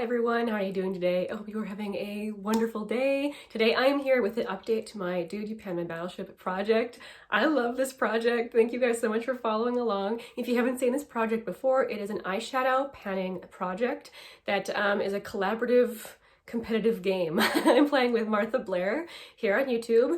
everyone, how are you doing today? I hope you are having a wonderful day. Today I am here with an update to my Dude You Pan My Battleship project. I love this project. Thank you guys so much for following along. If you haven't seen this project before, it is an eyeshadow panning project that is a collaborative, competitive game. I'm playing with Martha Blaire here on YouTube.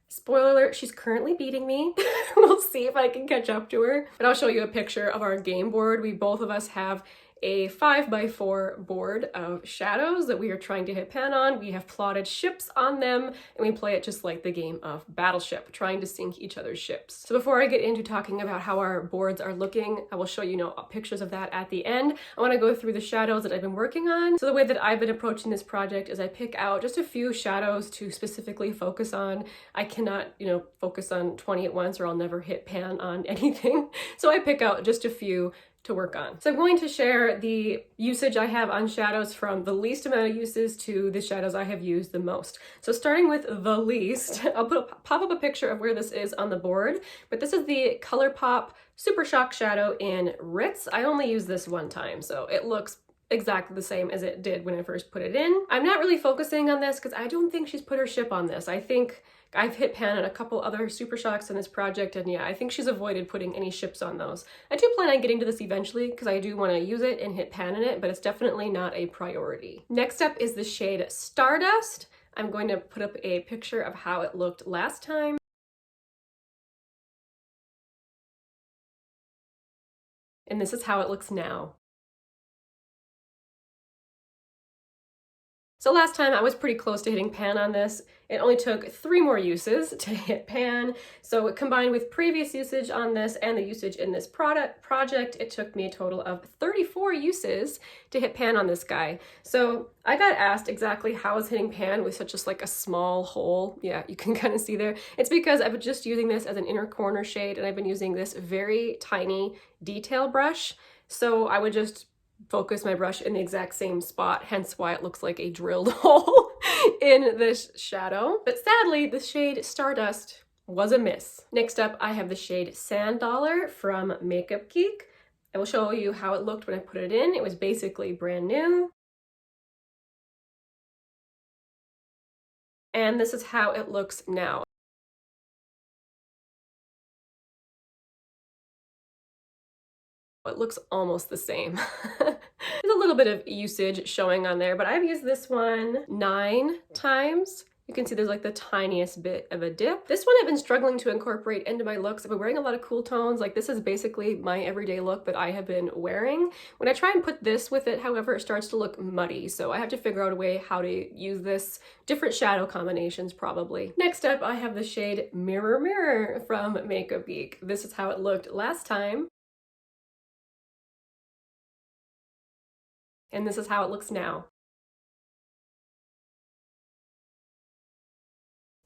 Spoiler alert, she's currently beating me. We'll see if I can catch up to her. But I'll show you a picture of our game board. Both of us have a 5x4 board of shadows that we are trying to hit pan on. We have plotted ships on them, and we play it just like the game of Battleship, trying to sink each other's ships. So before I get into talking about how our boards are looking, I will show you pictures of that at the end. I want to go through the shadows that I've been working on. So the way that I've been approaching this project is I pick out just a few shadows to specifically focus on. I cannot, focus on 20 at once or I'll never hit pan on anything. So I pick out just a few to work on. So I'm going to share the usage I have on shadows from the least amount of uses to the shadows I have used the most. So starting with the least, I'll pop up a picture of where this is on the board, but this is the ColourPop Super Shock shadow in Ritz. I only used this one time, so it looks exactly the same as it did when I first put it in. I'm not really focusing on this because I don't think she's put her ship on this. I think I've hit pan on a couple other Super Shocks in this project, and yeah, I think she's avoided putting any ships on those. I do plan on getting to this eventually because I do want to use it and hit pan in it, but it's definitely not a priority. Next up is the shade Stardust. I'm going to put up a picture of how it looked last time. And this is how it looks now. So last time I was pretty close to hitting pan on this. It only took 3 more uses to hit pan. So combined with previous usage on this and the usage in this project, it took me a total of 34 uses to hit pan on this guy. So I got asked exactly how I was hitting pan with such just like a small hole. Yeah, you can kind of see there. It's because I've been just using this as an inner corner shade, and I've been using this very tiny detail brush. So I would just focus my brush in the exact same spot, hence why it looks like a drilled hole in this shadow. But sadly, the shade Stardust was a miss. Next up, I have the shade Sand Dollar from Makeup Geek. I will show you how it looked when I put it in. It was basically brand new. And this is how it looks now. It looks almost the same. There's a little bit of usage showing on there, but I've used this one 9 times. You can see there's like the tiniest bit of a dip. This one I've been struggling to incorporate into my looks. I've been wearing a lot of cool tones. Like this is basically my everyday look that I have been wearing. When I try and put this with it, however, it starts to look muddy. So I have to figure out a way how to use this. Different shadow combinations probably. Next up, I have the shade Mirror Mirror from Makeup Geek. This is how it looked last time. And this is how it looks now.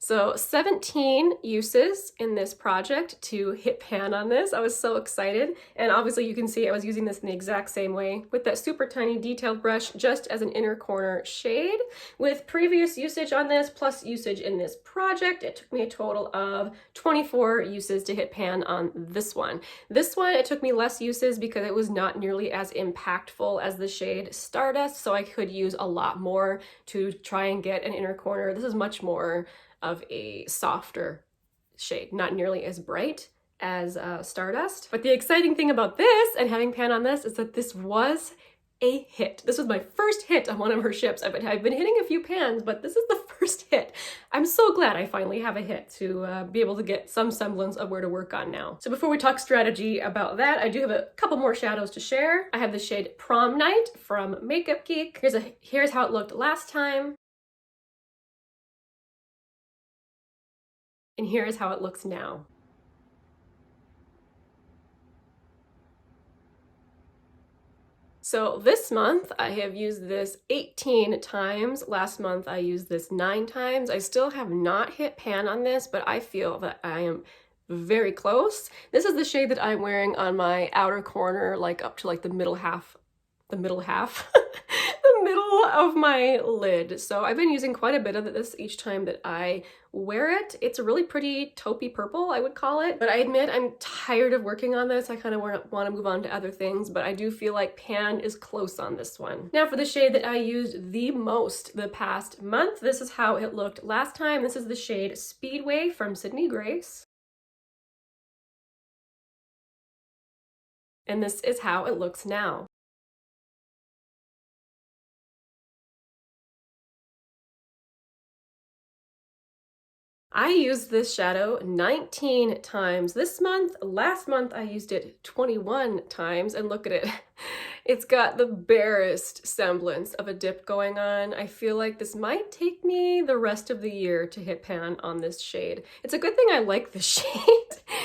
So 17 uses in this project to hit pan on this. I was so excited. And obviously you can see I was using this in the exact same way with that super tiny detailed brush just as an inner corner shade. With previous usage on this plus usage in this project, it took me a total of 24 uses to hit pan on this one. This one, it took me less uses because it was not nearly as impactful as the shade Stardust, so I could use a lot more to try and get an inner corner. This is much more of a softer shade, not nearly as bright as Stardust. But the exciting thing about this and having pan on this is that this was a hit. This was my first hit on one of her ships. I've been hitting a few pans, but this is the first hit. I'm so glad I finally have a hit to be able to get some semblance of where to work on now. So before we talk strategy about that, I do have a couple more shadows to share. I have the shade Prom Night from Makeup Geek. Here's how it looked last time. And here is how it looks now. So this month I have used this 18 times. Last month I used this 9 times. I still have not hit pan on this, but I feel that I am very close. This is the shade that I'm wearing on my outer corner, like up to like the middle half, the middle middle of my lid. So I've been using quite a bit of this each time that I wear it. It's a really pretty taupey purple, I would call it. But I admit I'm tired of working on this. I kind of want to move on to other things, but I do feel like pan is close on this one. Now for the shade that I used the most the past month, this is how it looked last time. This is the shade Speedway from Sydney Grace. And this is how it looks now. I used this shadow 19 times this month. Last month I used it 21 times, and look at it. It's got the barest semblance of a dip going on. I feel like this might take me the rest of the year to hit pan on this shade. It's a good thing I like the shade.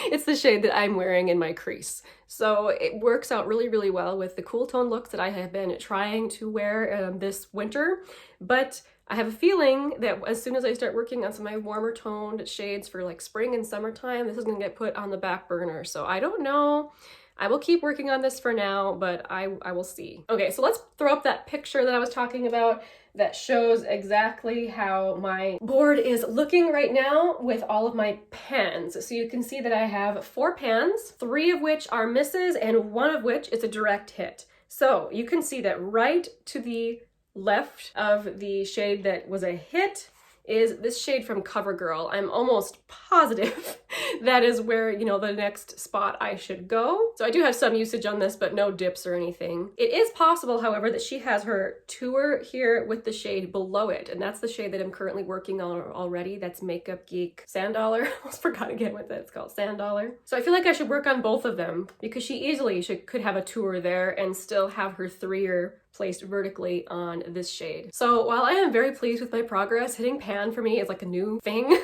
It's the shade that I'm wearing in my crease. So it works out really, really well with the cool tone looks that I have been trying to wear this winter. But I have a feeling that as soon as I start working on some of my warmer toned shades for like spring and summertime, this is gonna get put on the back burner. So I don't know. I will keep working on this for now, but I will see. Okay, so let's throw up that picture that I was talking about that shows exactly how my board is looking right now with all of my pans. So you can see that I have 4 pans, 3 of which are misses and 1 of which is a direct hit. So you can see that right to the left of the shade that was a hit is this shade from CoverGirl. I'm almost positive that is where, you know, the next spot I should go. So I do have some usage on this, but no dips or anything. It is possible, however, that she has her tour here with the shade below it, and that's the shade that I'm currently working on already. That's Makeup Geek Sand Dollar. I almost forgot again what that's called, Sand Dollar. So I feel like I should work on both of them because she easily could have a tour there and still have her 3er placed vertically on this shade. So while I am very pleased with my progress, hitting pan for me is like a new thing.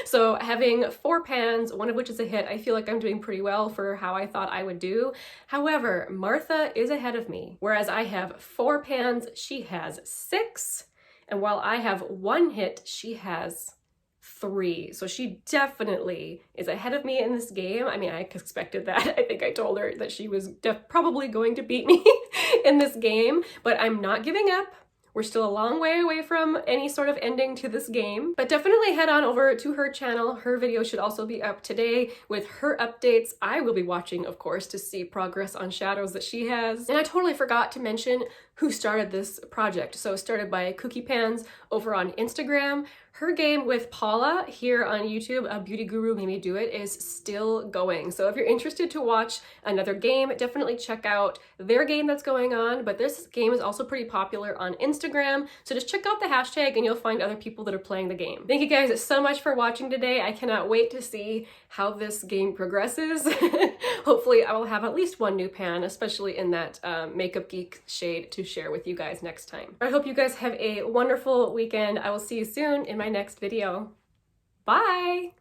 So having 4 pans, 1 of which is a hit, I feel like I'm doing pretty well for how I thought I would do. However, Martha is ahead of me. Whereas I have 4 pans, she has 6. And while I have 1 hit, she has 3. So she definitely is ahead of me in this game. I mean, I expected that. I think I told her that she was probably going to beat me in this game, but I'm not giving up. We're still a long way away from any sort of ending to this game, but definitely head on over to her channel. Her video should also be up today with her updates. I will be watching, of course, to see progress on shadows that she has. And I totally forgot to mention who started this project. So started by kookypans over on Instagram. Her game with Paula here on YouTube, A Beauty Guru Made Me Do It, is still going. So if you're interested to watch another game, definitely check out their game that's going on. But this game is also pretty popular on Instagram. So just check out the hashtag and you'll find other people that are playing the game. Thank you guys so much for watching today. I cannot wait to see how this game progresses. Hopefully I will have at least 1 new pan, especially in that Makeup Geek shade, to share with you guys next time. I hope you guys have a wonderful weekend. I will see you soon in my next video. Bye!